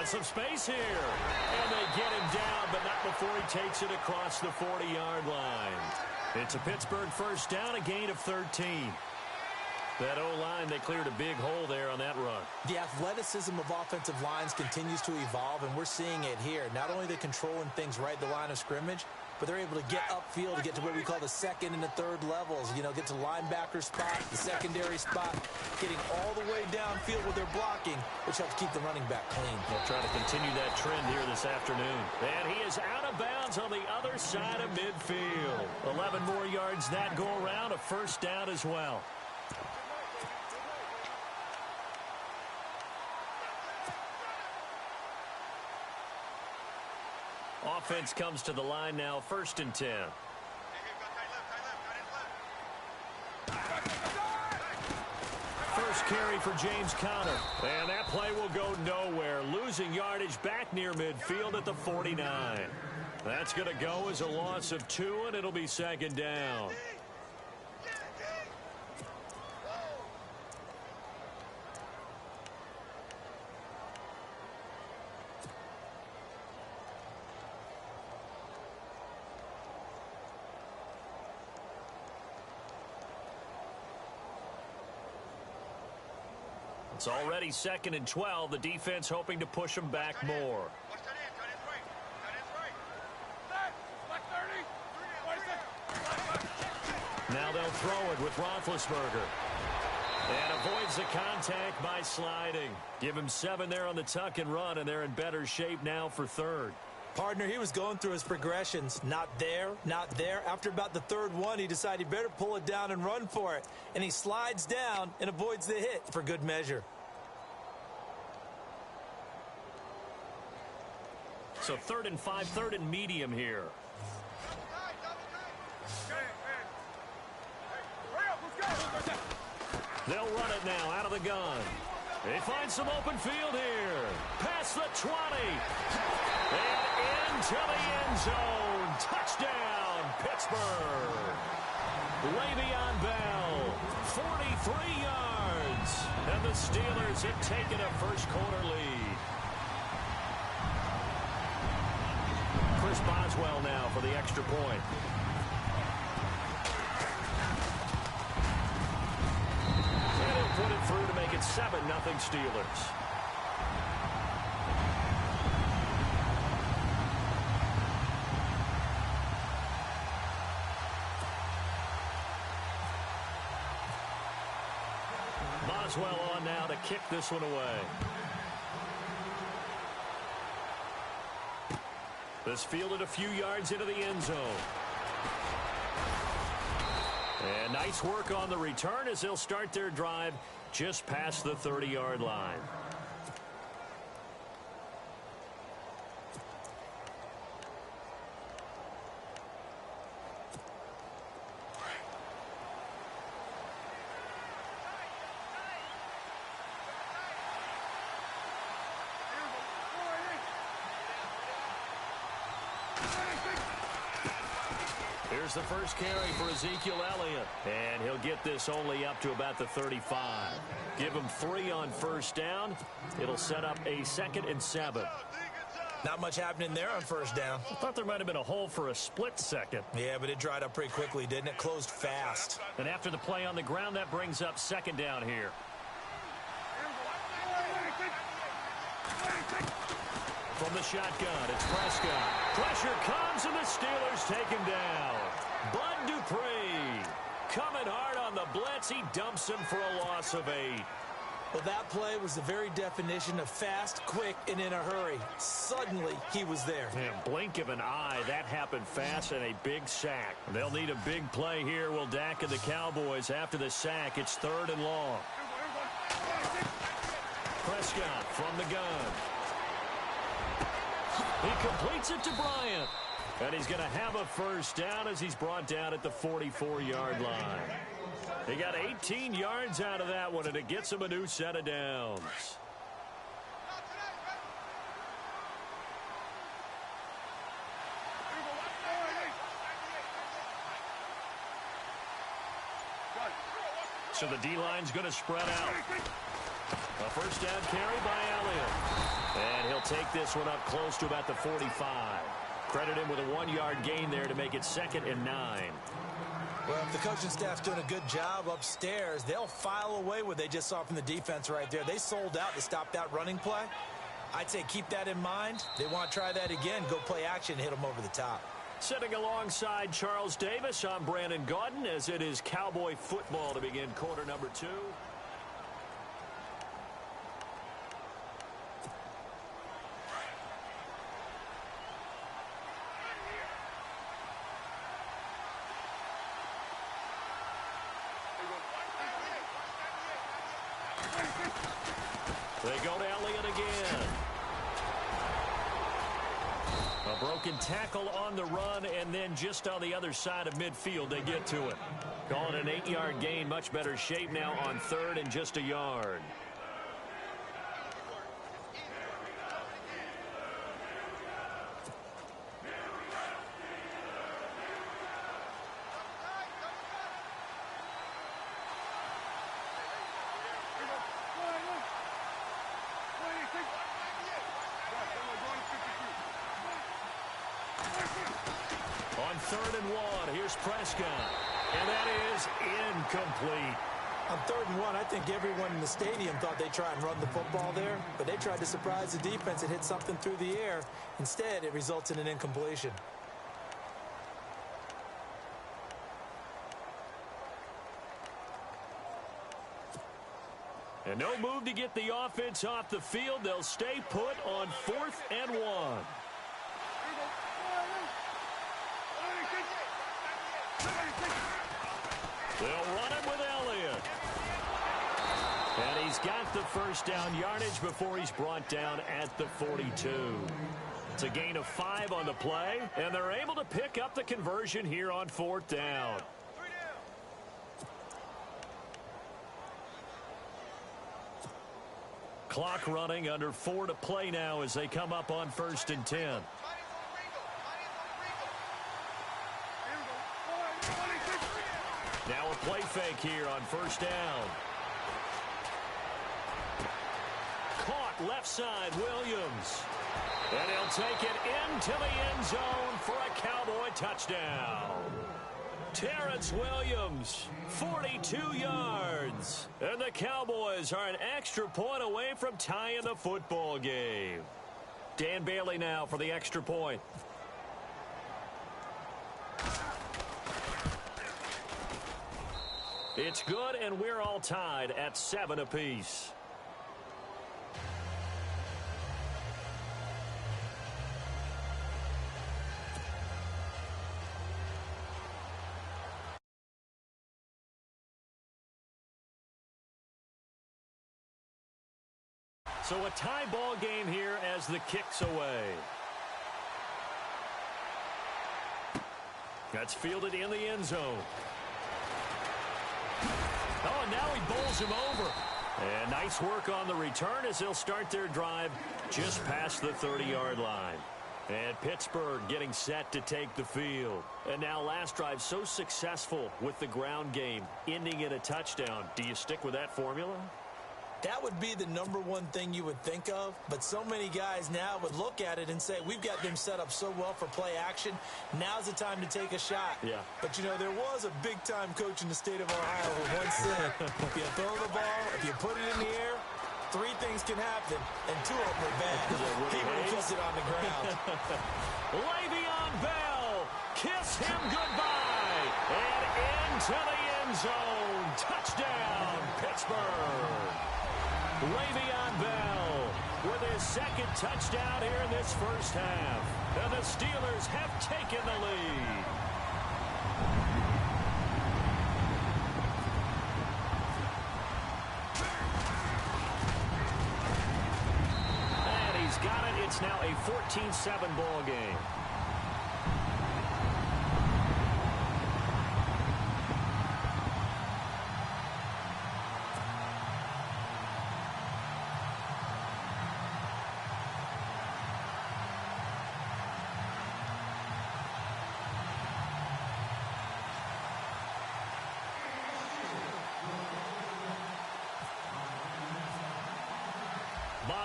got some space here. And they get him down, but not before he takes it across the 40-yard line. It's a Pittsburgh first down, a gain of 13. That O-line, they cleared a big hole there on that run. The athleticism of offensive lines continues to evolve, and we're seeing it here. Not only are they controlling things right at the line of scrimmage, but they're able to get upfield to get to what we call the second and the third levels. You know, get to linebacker spot, the secondary spot, getting all the way downfield with their blocking, which helps keep the running back clean. They'll try to continue that trend here this afternoon. And he is out of bounds on the other side of midfield. 11 more yards that go around, a first down as well. Offense comes to the line now, 1st and 10. First carry for James Conner. And that play will go nowhere. Losing yardage back near midfield at the 49. That's going to go as a loss of 2, and it'll be 2nd down. It's already 2nd and 12. The defense hoping to push them back more. Now they'll throw it with Roethlisberger. And avoids the contact by sliding. Give him 7 there on the tuck and run, and they're in better shape now for 3rd. Partner, he was going through his progressions. Not there, not there. After about the 3rd one, he decided he better pull it down and run for it. And he slides down and avoids the hit for good measure. So 3rd and 5, 3rd and medium here. They'll run it now out of the gun. They find some open field here. Past the 20. And into the end zone. Touchdown, Pittsburgh. Le'Veon Bell, 43 yards. And the Steelers have taken a first-quarter lead. Chris Boswell now for the extra point. And he'll put it through to make it 7-0 Steelers. Boswell on now to kick this one away. This fielded a few yards into the end zone. And nice work on the return as they'll start their drive just past the 30-yard line. Here's the first carry for Ezekiel Elliott. And he'll get this only up to about the 35. Give him 3 on first down. It'll set up a 2nd and 7. Not much happening there on first down. I thought there might have been a hole for a split second. Yeah, but it dried up pretty quickly, didn't it? Closed fast. And after the play on the ground, that brings up 2nd down here. From the shotgun, it's Prescott. Pressure comes, and the Steelers take him down. Bud Dupree coming hard on the blitz. He dumps him for a loss of 8. Well, that play was the very definition of fast, quick, and in a hurry. Suddenly, he was there. Man, blink of an eye, that happened fast, and a big sack. They'll need a big play here. Will Dak and the Cowboys after the sack. It's 3rd and long. Prescott from the gun. He completes it to Bryant. And he's going to have a first down as he's brought down at the 44-yard line. He got 18 yards out of that one, and it gets him a new set of downs. So the D-line's going to spread out. A first down carry by Elliott. And he'll take this one up close to about the 45. Credit him with a 1-yard gain there to make it 2nd and 9. Well, if the coaching staff's doing a good job upstairs, they'll file away what they just saw from the defense right there. They sold out to stop that running play. I'd say keep that in mind. They want to try that again. Go play action, hit them over the top. Sitting alongside Charles Davis, I'm Brandon Gaudin as it is Cowboy football to begin quarter number 2. They go to Elliott again. A broken tackle on the run, and then just on the other side of midfield, they get to it. Calling an 8-yard gain, much better shape now on 3rd and just a yard. On 3rd and 1, here's Prescott. And that is incomplete. On 3rd and 1, I think everyone in the stadium thought they'd try and run the football there, but they tried to surprise the defense and hit something through the air. Instead, it results in an incompletion. And no move to get the offense off the field. They'll stay put on 4th and 1. They'll run it with Elliott. And he's got the first down yardage before he's brought down at the 42. It's a gain of 5 on the play, and they're able to pick up the conversion here on 4th down. Clock running, under 4 to play now as they come up on 1st and 10. Now a play fake here on 1st down. Caught left side, Williams. And he'll take it into the end zone for a Cowboy touchdown. Terrence Williams, 42 yards. And the Cowboys are an extra point away from tying the football game. Dan Bailey now for the extra point. It's good, and we're all tied at 7 apiece. So a tie ball game here as the kick's away. That's fielded in the end zone. Oh, and now he bowls him over. And nice work on the return as they'll start their drive just past the 30-yard line. And Pittsburgh getting set to take the field. And now last drive so successful with the ground game, ending in a touchdown. Do you stick with that formula? That would be the number one thing you would think of, but so many guys now would look at it and say, we've got them set up so well for play action. Now's the time to take a shot. Yeah. But, you know, there was a big-time coach in the state of Ohio who once said, if you throw the ball, if you put it in the air, 3 things can happen, and 2 of them are bad. He would have kissed it on the ground. Le'Veon Bell, kiss him goodbye, and into the end zone. Touchdown, Pittsburgh. Le'Veon Bell with his 2nd touchdown here in this first half. And the Steelers have taken the lead. And he's got it. It's now a 14-7 ball game.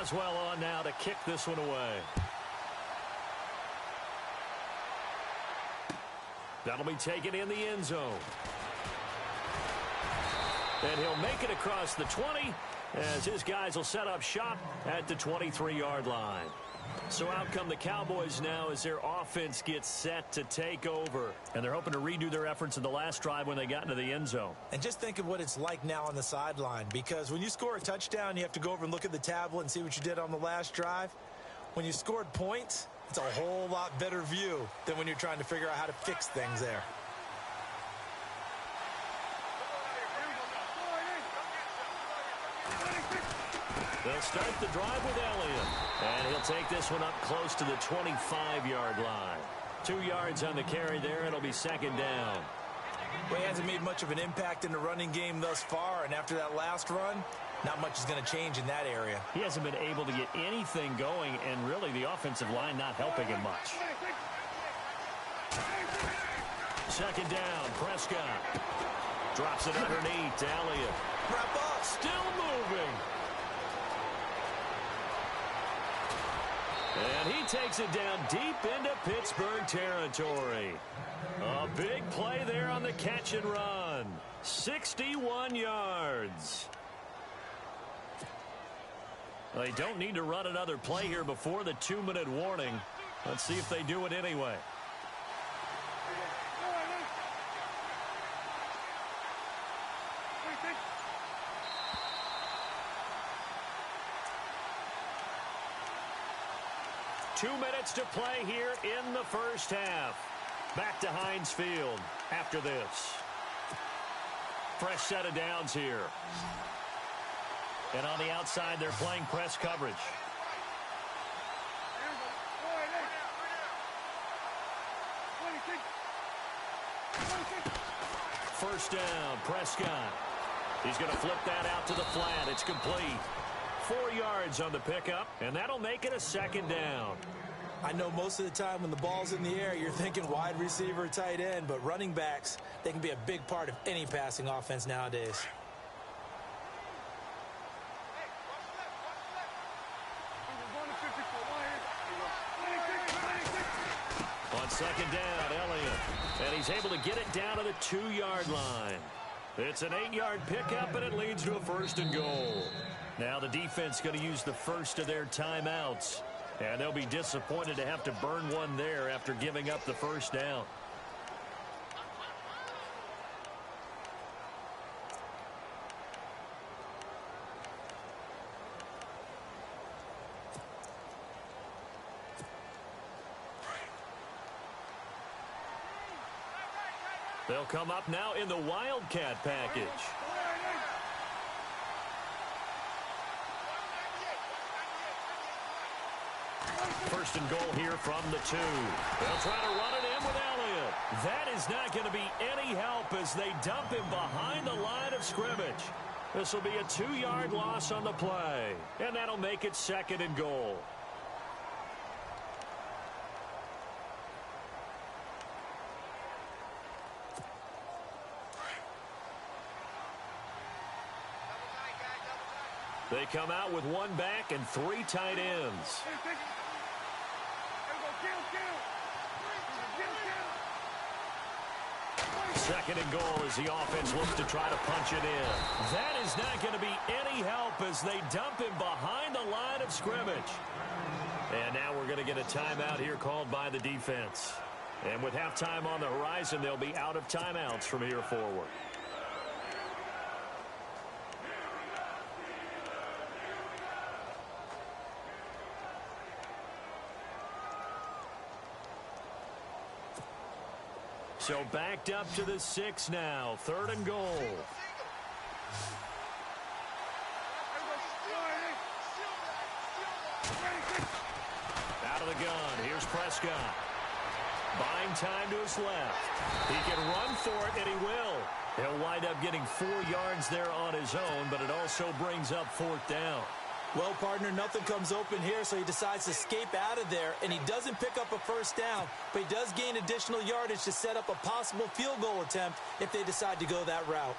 Boswell on now to kick this one away. That'll be taken in the end zone. And he'll make it across the 20 as his guys will set up shop at the 23-yard line. So out come the Cowboys now as their offense gets set to take over. And they're hoping to redo their efforts in the last drive when they got into the end zone. And just think of what it's like now on the sideline, because when you score a touchdown, you have to go over and look at the tablet and see what you did on the last drive. When you scored points, it's a whole lot better view than when you're trying to figure out how to fix things there. They'll start the drive with Elliott. And he'll take this one up close to the 25-yard line. 2 yards on the carry there. It'll be second down. Well, he hasn't made much of an impact in the running game thus far, and after that last run, not much is going to change in that area. He hasn't been able to get anything going, and really the offensive line not helping him much. Second down, Prescott. Drops it underneath to Elliott. Wrap up. Still moving. And he takes it down deep into Pittsburgh territory. A big play there on the catch and run. 61 yards. They don't need to run another play here before the 2-minute warning. Let's see if they do it anyway. Two minutes to play here in the first half. Back to Heinz Field after this. Fresh set of downs here. And on the outside, they're playing press coverage. First down, Prescott. He's going to flip that out to the flat. It's complete. 4 yards on the pickup, and that'll make it a second down. I know most of the time when the ball's in the air, you're thinking wide receiver, tight end, but running backs, they can be a big part of any passing offense nowadays. On second down, Elliott, and he's able to get it down to the 2-yard line. It's an 8-yard pickup, and it leads to a first and goal. Now the defense going to use the first of their timeouts. And they'll be disappointed to have to burn one there after giving up the first down. They'll come up now in the Wildcat package. First and goal here from the 2. They'll try to run it in with Elliott. That is not going to be any help as they dump him behind the line of scrimmage. This will be a 2-yard loss on the play, and that'll make it second and goal. They come out with 1 back and 3 tight ends. Second and goal as the offense looks to try to punch it in. That is not going to be any help as they dump him behind the line of scrimmage. And now we're going to get a timeout here called by the defense. And with halftime on the horizon, they'll be out of timeouts from here forward. So backed up to the 6 now. Third and goal. Out of the gun. Here's Prescott. Buying time to his left. He can run for it, and he will. He'll wind up getting 4 yards there on his own, but it also brings up 4th down. Well, partner, nothing comes open here, so he decides to escape out of there, and he doesn't pick up a first down, but he does gain additional yardage to set up a possible field goal attempt if they decide to go that route.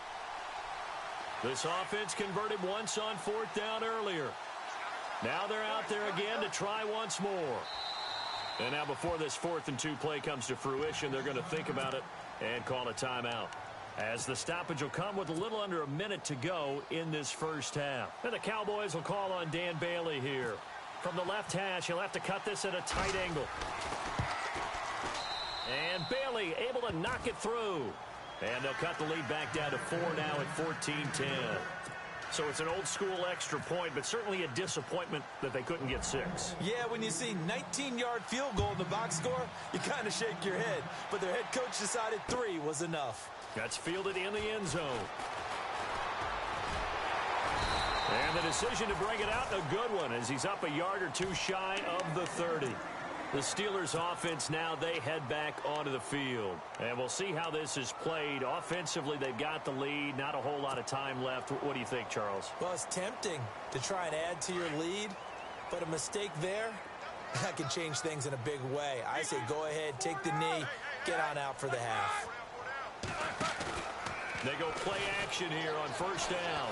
This offense converted once on 4th down earlier. Now they're out there again to try once more. And now before this 4th and 2 play comes to fruition, they're going to think about it and call a timeout. As the stoppage will come with a little under a minute to go in this first half. And the Cowboys will call on Dan Bailey here. From the left hash, he'll have to cut this at a tight angle. And Bailey able to knock it through. And they'll cut the lead back down to 4 now at 14-10. So it's an old-school extra point, but certainly a disappointment that they couldn't get 6. Yeah, when you see 19-yard field goal in the box score, you kind of shake your head. But their head coach decided 3 was enough. That's fielded in the end zone. And the decision to bring it out, a good one, as he's up a yard or 2 shy of the 30. The Steelers offense now, they head back onto the field. And we'll see how this is played. Offensively, they've got the lead. Not a whole lot of time left. What do you think, Charles? Well, it's tempting to try and add to your lead, but a mistake there, that can change things in a big way. I say go ahead, take the knee, get on out for the half. They go play action here on first down.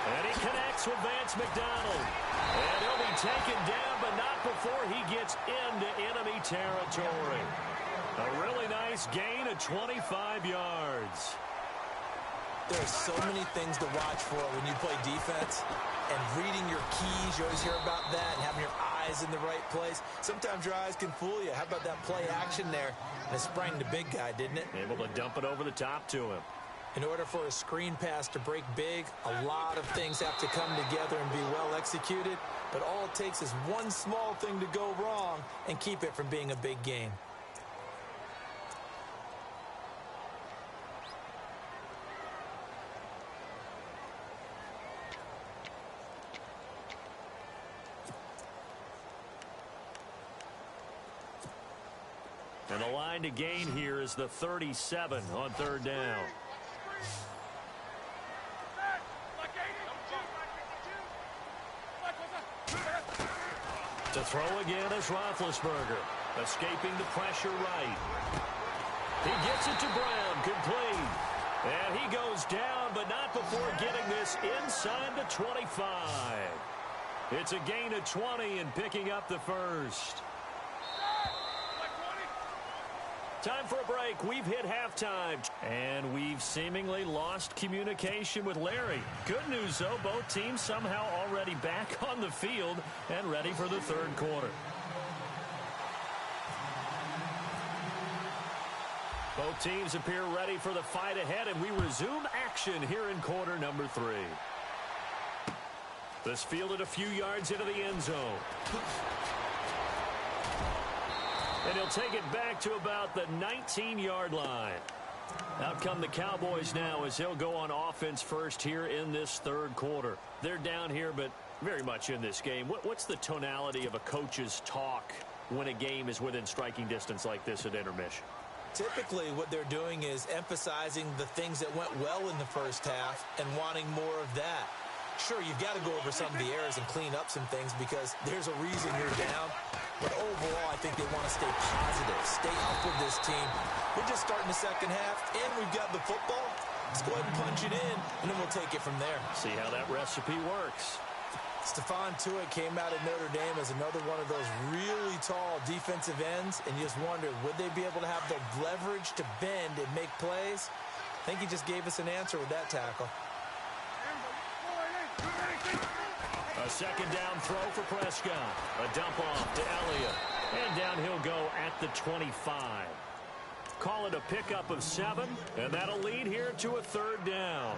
And he connects with Vance McDonald. And he'll be taken down, but not before he gets into enemy territory. A really nice gain of 25 yards. There are so many things to watch for when you play defense. And reading your keys, you always hear about that, and having your eyes in the right place. Sometimes your eyes can fool you. How about that play action there? And it sprang the big guy, didn't it? Able to dump it over the top to him. In order for a screen pass to break big, a lot of things have to come together and be well executed. But all it takes is one small thing to go wrong and keep it from being a big game. And the line to gain here is the 37 on third down. To throw again is Roethlisberger, escaping the pressure right. He gets it to Brown, complete. And he goes down, but not before getting this inside the 25. It's a gain of 20 and picking up the first. Time for a break. We've hit halftime. And we've seemingly lost communication with Larry. Good news, though, both teams somehow already back on the field and ready for the third quarter. Both teams appear ready for the fight ahead, and we resume action here in quarter number 3. This fielded a few yards into the end zone. And he'll take it back to about the 19-yard line. Out come the Cowboys now as he'll go on offense first here in this third quarter. They're down here, but very much in this game. What's the tonality of a coach's talk when a game is within striking distance like this at intermission? Typically, what they're doing is emphasizing the things that went well in the first half and wanting more of that. Sure, you've got to go over some of the errors and clean up some things because there's a reason you're down. But overall, I think they want to stay positive, stay up with this team. We're just starting the second half, and we've got the football. Let's go ahead and punch it in, and then we'll take it from there. See how that recipe works. Stephon Tuitt came out of Notre Dame as another one of those really tall defensive ends, and you just wondered, would they be able to have the leverage to bend and make plays? I think he just gave us an answer with that tackle. A second down throw for Prescott. A dump off to Elliott. And down he'll go at the 25. Call it a pickup of 7, and that'll lead here to a third down.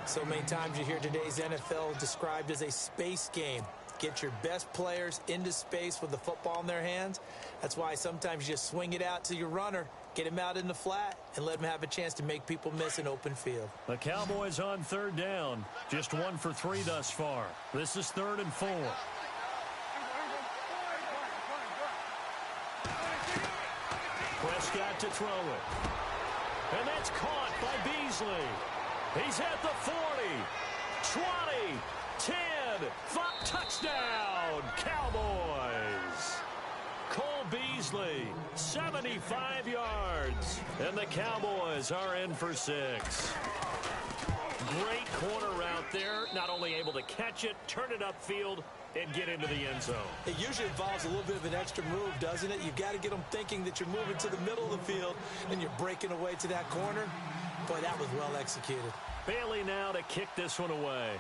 So many times you hear today's NFL described as a space game. Get your best players into space with the football in their hands. That's why sometimes you just swing it out to your runner, get him out in the flat, and let him have a chance to make people miss an open field. The Cowboys on third down. Just 1 for 3 thus far. This is 3rd and 4. Prescott to throw it. And that's caught by Beasley. He's at the 40, 20, 10, 5, touchdown, Cowboys. Cole Beasley, 75 yards, and the Cowboys are in for 6. great corner route there. Not only able to catch it, turn it upfield, and get into the end zone. It usually involves a little bit of an extra move, doesn't it? You've got to get them thinking that you're moving to the middle of the field and you're breaking away to that corner. Boy, that was well executed. Bailey now to kick this one away.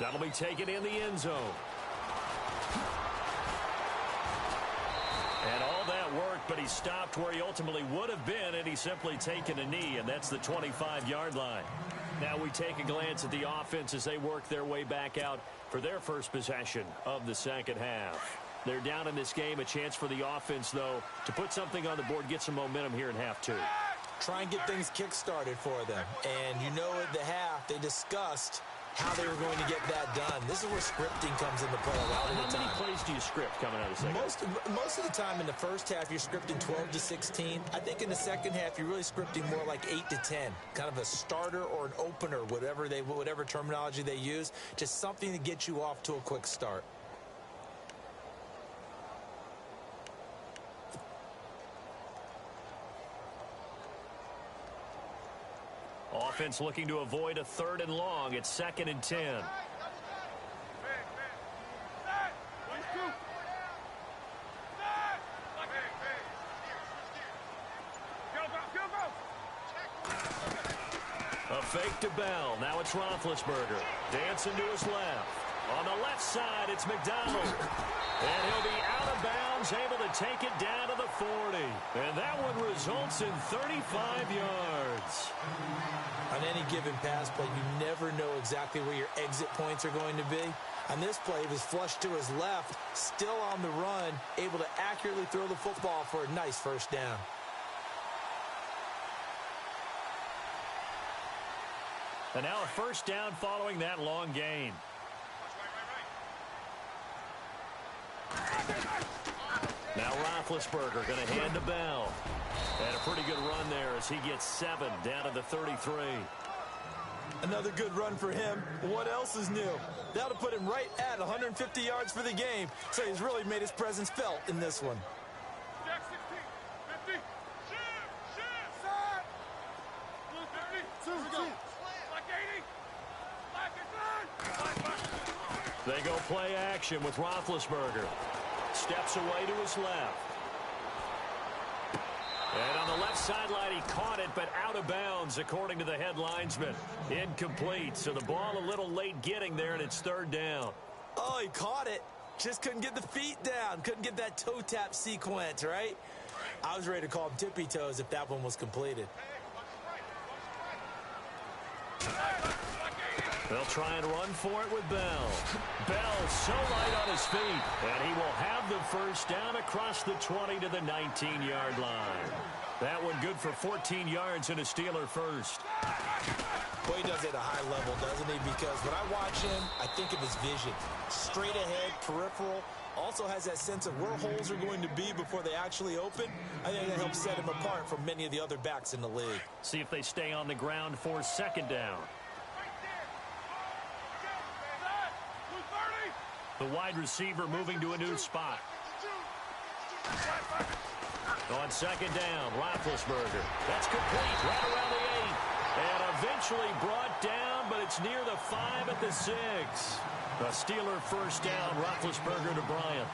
That'll be taken in the end zone. And all that worked, but he stopped where he ultimately would have been, and he's simply taken a knee, and that's the 25-yard line. Now we take a glance at the offense as they work their way back out for their first possession of the second half. They're down in this game. A chance for the offense, though, to put something on the board, get some momentum here in half two. Try and get things kick-started for them. And you know at the half, they discussed how they were going to get that done. This is where scripting comes into play a lot of the time. How many plays do you script coming out of the second? Most of the time in the first half, you're scripting 12 to 16. I think in the second half, you're really scripting more like 8 to 10. Kind of a starter or an opener, whatever terminology they use. Just something to get you off to a quick start. Offense looking to avoid a 3rd and long. It's 2nd and 10. A fake to Bell. Now it's Roethlisberger. Dancing to his left. On the left side, it's McDonald. And he'll be out of bounds, able to take it down to the 40. And that one results in 35 yards. On any given pass play, you never know exactly where your exit points are going to be. On this play, he was flushed to his left, still on the run, able to accurately throw the football for a nice first down. And now a first down following that long gain. Now Roethlisberger going to hand to Bell. And a pretty good run there as he gets 7 down to the 33. Another good run for him. What else is new? That'll put him right at 150 yards for the game. So he's really made his presence felt in this one. They go play action with Roethlisberger. Steps away to his left. And on the left sideline, he caught it, but out of bounds, according to the head linesman. Incomplete, so the ball a little late getting there, and it's 3rd down. Oh, he caught it. Just couldn't get the feet down. Couldn't get that toe tap sequence, right? I was ready to call him tippy toes if that one was completed. They'll try and run for it with Bell. Bell so light on his feet, and he will have the first down across the 20 to the 19-yard line. That one good for 14 yards and a Steeler first. Boy, he does it at a high level, doesn't he? Because when I watch him, I think of his vision. Straight ahead, peripheral. Also has that sense of where holes are going to be before they actually open. I think that helps set him apart from many of the other backs in the league. See if they stay on the ground for 2nd down. The wide receiver moving to a new spot. On 2nd down, Roethlisberger. That's complete right around the 8. And eventually brought down, but it's near the 5 at the 6. A Steeler first down, Roethlisberger to Bryant.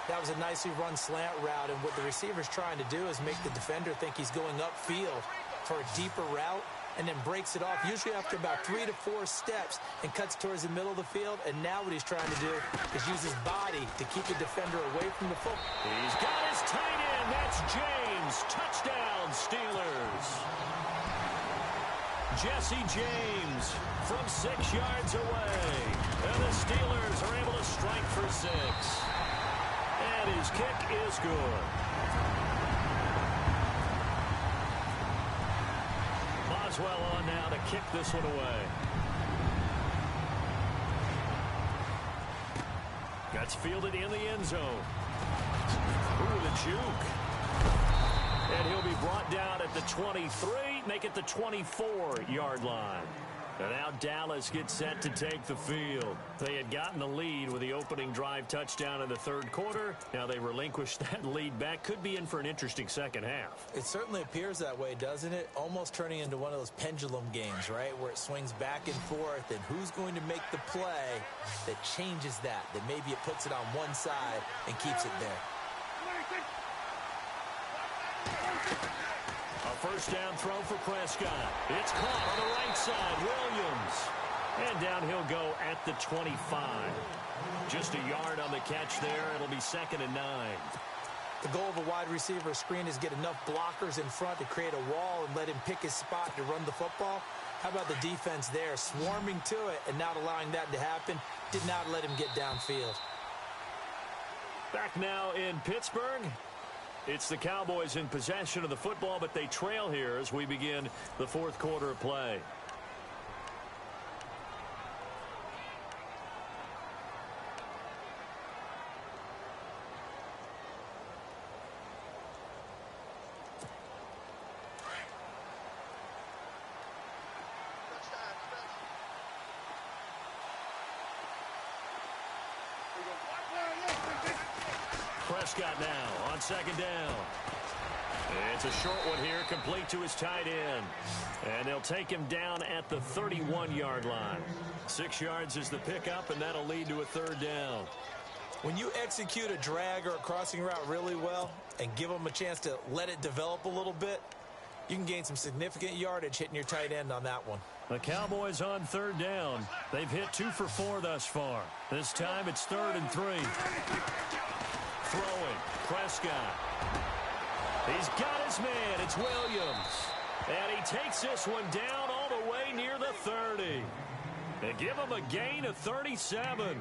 That was a nicely run slant route, and what the receiver's trying to do is make the defender think he's going upfield for a deeper route, and then breaks it off, usually after about 3 to 4 steps, and cuts towards the middle of the field. And now what he's trying to do is use his body to keep the defender away from the football. He's got his tight end. That's James. Touchdown, Steelers. Jesse James from 6 yards away. And the Steelers are able to strike for 6. And his kick is good. Boswell on now to kick this one away. That's fielded in the end zone. Ooh, the juke. And he'll be brought down at the 23, make it the 24-yard line. And now Dallas gets set to take the field. They had gotten the lead with the opening drive touchdown in the third quarter. Now they relinquished that lead back. Could be in for an interesting second half. It certainly appears that way, doesn't it? Almost turning into one of those pendulum games, right, where it swings back and forth, and who's going to make the play that changes that maybe it puts it on one side and keeps it there. A first down throw for Prescott. It's caught on the right side. Williams. And down he'll go at the 25. Just a yard on the catch there. It'll be 2nd and 9. The goal of a wide receiver screen is get enough blockers in front to create a wall and let him pick his spot to run the football. How about the defense there, swarming to it and not allowing that to happen? Did not let him get downfield. Back now in Pittsburgh. It's the Cowboys in possession of the football, but they trail here as we begin the fourth quarter of play. Prescott now on 2nd down. It's a short one here, complete to his tight end. And they'll take him down at the 31-yard line. 6 yards is the pickup, and that'll lead to a 3rd down. When you execute a drag or a crossing route really well and give them a chance to let it develop a little bit, you can gain some significant yardage hitting your tight end on that one. The Cowboys on 3rd down. They've hit 2 for 4 thus far. This time it's 3rd and 3. Throwing, Prescott. He's got his man. It's Williams. And he takes this one down all the way near the 30. They give him a gain of 37.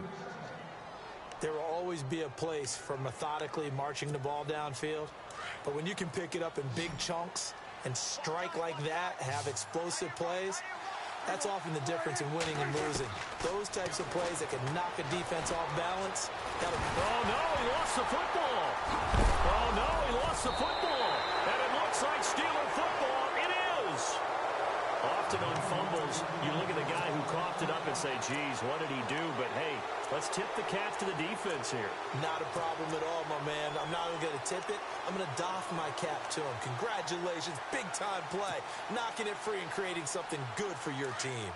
There will always be a place for methodically marching the ball downfield. But when you can pick it up in big chunks and strike like that, have explosive plays, that's often the difference in winning and losing. Those types of plays that can knock a defense off balance. Oh, no, he lost the football. Oh, no, he lost the football. And it looks like Steeler football. It is. Often on fumbles, you look at the guy who coughed it up and say, geez, what did he do? But, hey, let's tip the cap to the defense here. Not a problem at all, my man. I'm not even going to tip it. I'm going to doff my cap to him. Congratulations. Big-time play. Knocking it free and creating something good for your team.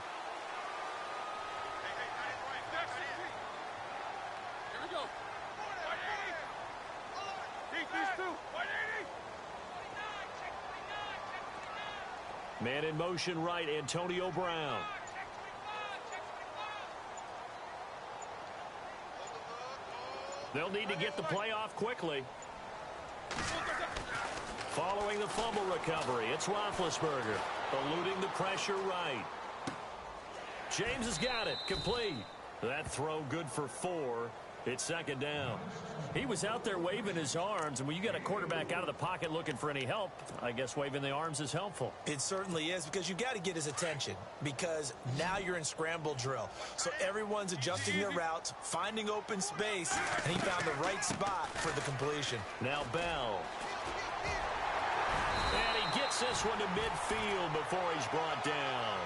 Here we go. Man in motion right, Antonio Brown. They'll need to get the play off quickly. Following the fumble recovery, it's Roethlisberger, eluding the pressure right. James has got it, complete. That throw good for 4. It's 2nd down. He was out there waving his arms, and when you got a quarterback out of the pocket looking for any help, I guess waving the arms is helpful. It certainly is, because you got to get his attention, because now you're in scramble drill. So everyone's adjusting their routes, finding open space, and he found the right spot for the completion. Now Bell. And he gets this one to midfield before he's brought down.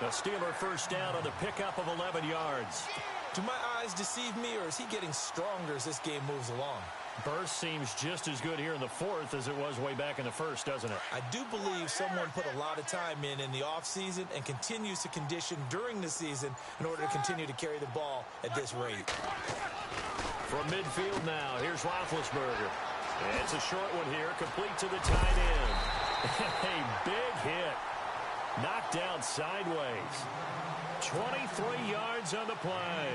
The Steeler first down on the pickup of 11 yards. Do my eyes deceive me, or is he getting stronger as this game moves along? Burst seems just as good here in the fourth as it was way back in the first, doesn't it? I do believe someone put a lot of time in the offseason and continues to condition during the season in order to continue to carry the ball at this rate. From midfield now, here's Roethlisberger. It's a short one here, complete to the tight end. A big hit. Knocked down sideways. 23 yards on the play.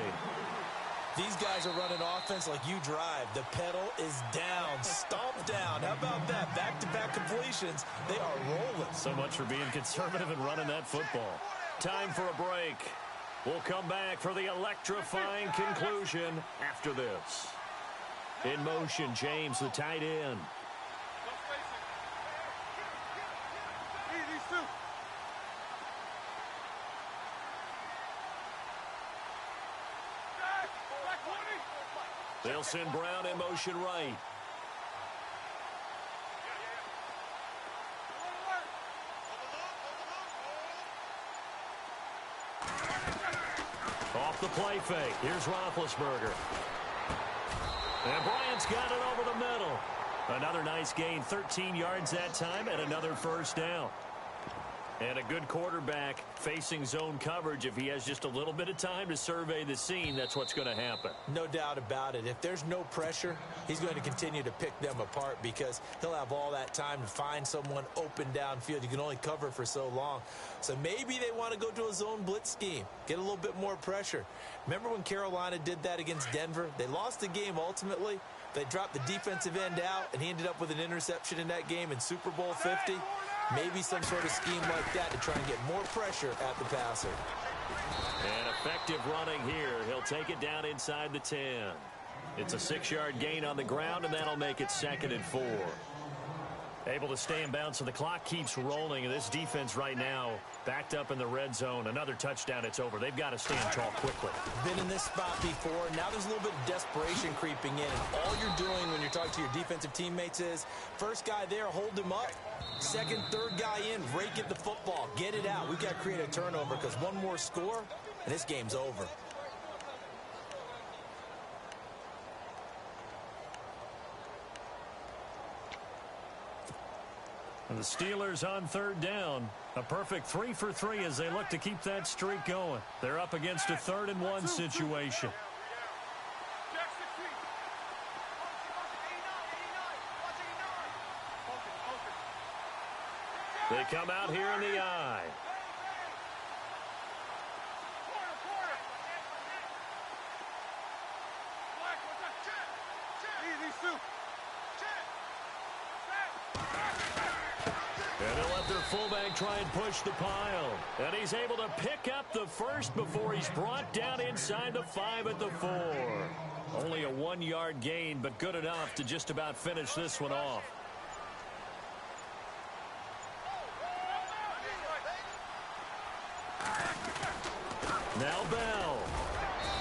These guys are running offense like you drive. The pedal is down, stomped down. How about that? Back-to-back completions. They are rolling. So much for being conservative and running that football. Time for a break. We'll come back for the electrifying conclusion after this. In motion, James, the tight end. They'll send Brown in motion right. the play fake. Here's Roethlisberger. And Bryant's got it over the middle. Another nice gain, 13 yards that time, and another first down. And a good quarterback facing zone coverage. If he has just a little bit of time to survey the scene, that's what's going to happen. No doubt about it. If there's no pressure, he's going to continue to pick them apart because he'll have all that time to find someone open downfield. You can only cover for so long. So maybe they want to go to a zone blitz scheme, get a little bit more pressure. Remember when Carolina did that against Denver? They lost the game ultimately. They dropped the defensive end out, and he ended up with an interception in that game in Super Bowl 50. Maybe some sort of scheme like that to try and get more pressure at the passer. And effective running here. He'll take it down inside the 10. It's a 6-yard gain on the ground, and that'll make it 2nd and 4. Able to stay in bounds, so the clock keeps rolling. And this defense right now backed up in the red zone. Another touchdown, it's over. They've got to stand tall quickly. Been in this spot before. Now there's a little bit of desperation creeping in. And all you're doing when you're talking to your defensive teammates is, first guy there, hold him up. Second, third guy in, rake at the football. Get it out. We've got to create a turnover because one more score, and this game's over. And the Steelers on 3rd down. A perfect 3 for 3 as they look to keep that streak going. They're up against a 3rd and 1 situation. They come out here in the eye. And they'll let their fullback try and push the pile. And he's able to pick up the first before he's brought down inside the 5 at the 4. Only a 1-yard gain, but good enough to just about finish this one off. Now Bell.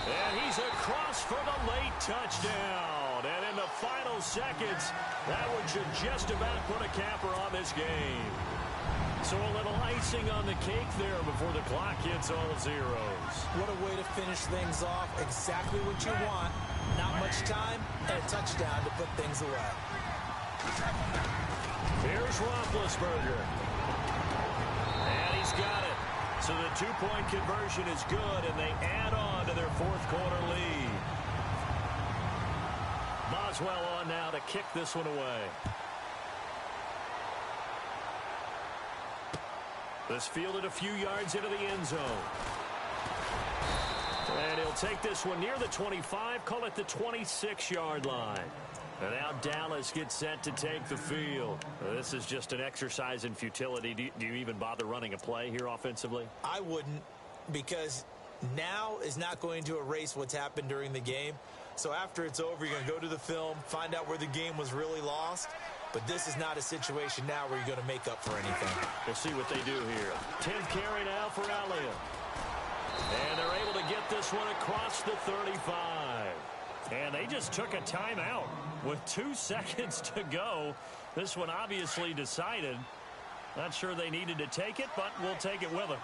And he's across for the late touchdown. And in the final seconds, that one should just about put a capper on this game. So a little icing on the cake there before the clock hits all zeros. What a way to finish things off. Exactly what you want. Not much time and a touchdown to put things away. Here's Roethlisberger. And he's got it. So the 2-point conversion is good, and they add on to their 4th quarter lead. Boswell on now to kick this one away. This fielded a few yards into the end zone. And he'll take this one near the 25, call it the 26-yard line. And now Dallas gets set to take the field. This is just an exercise in futility. Do you even bother running a play here offensively? I wouldn't, because now is not going to erase what's happened during the game. So after it's over, you're going to go to the film, find out where the game was really lost. But this is not a situation now where you're going to make up for anything. We'll see what they do here. 10th carry now for Elliott. And they're able to get this one across the 35. And they just took a timeout with 2 seconds to go. This one obviously decided. Not sure they needed to take it, but we'll take it with them.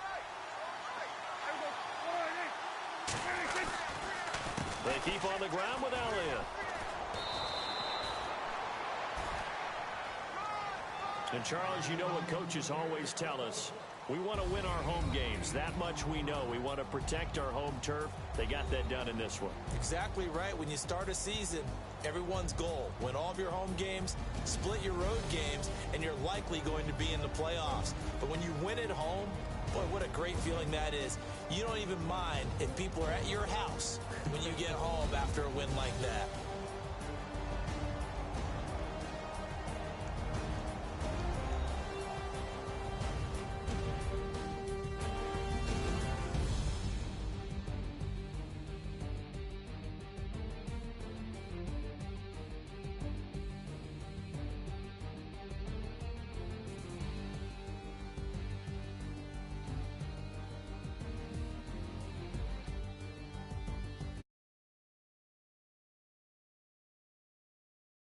They keep on the ground with Elliott. And Charles, you know what coaches always tell us. We want to win our home games. That much we know. We want to protect our home turf. They got that done in this one. Exactly right. When you start a season, everyone's goal, win all of your home games, split your road games, and you're likely going to be in the playoffs. But when you win at home, boy, what a great feeling that is. You don't even mind if people are at your house when you get home after a win like that.